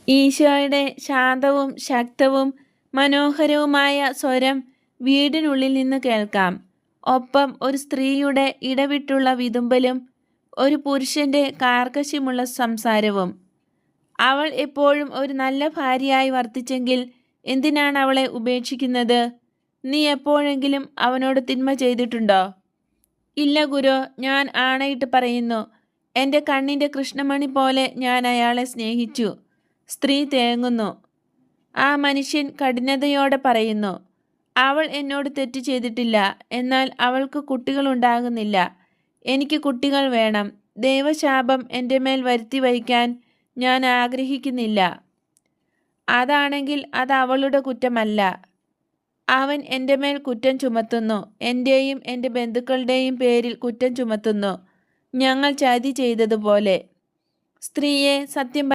ഈശോയുടെ ശാന്തവും ശക്തവും മനോഹരവുമായ സ്വരം വീടിനുള്ളിൽ നിന്ന് കേൾക്കാം. ഒപ്പം ഒരു സ്ത്രീയുടെ ഇടവിട്ടുള്ള വിതുമ്പലും ഒരു പുരുഷന്റെ കാർക്കശ്യമുള്ള സംസാരവും. അവൾ എപ്പോഴും ഒരു നല്ല ഭാര്യയായി വർത്തിച്ചെങ്കിൽ എന്തിനാണ് അവളെ ഉപേക്ഷിക്കുന്നത്? നീ എപ്പോഴെങ്കിലും അവനോട് തിന്മ ചെയ്തിട്ടുണ്ടോ? ഇല്ല ഗുരോ, ഞാൻ ആണയിട്ട് പറയുന്നു. എൻ്റെ കണ്ണിൻ്റെ കൃഷ്ണമണി പോലെ ഞാൻ അയാളെ സ്നേഹിച്ചു. സ്ത്രീ തേങ്ങുന്നു. ആ മനുഷ്യൻ കഠിനതയോടെ പറയുന്നു. അവൾ എന്നോട് തെറ്റ് ചെയ്തിട്ടില്ല. എന്നാൽ അവൾക്ക് കുട്ടികളുണ്ടാകുന്നില്ല. എനിക്ക് കുട്ടികൾ വേണം. ദൈവശാപം എൻ്റെ മേൽ വരുത്തി വയ്ക്കാൻ ഞാൻ ആഗ്രഹിക്കുന്നില്ല. അതാണെങ്കിൽ അത് അവളുടെ കുറ്റമല്ല. അവൻ എൻ്റെ മേൽ കുറ്റം ചുമത്തുന്നു. എൻ്റെയും എൻ്റെ ബന്ധുക്കളുടെയും പേരിൽ കുറ്റം ചുമത്തുന്നു. ഞങ്ങൾ ചതി ചെയ്തതുപോലെ. സ്ത്രീയെ, സത്യം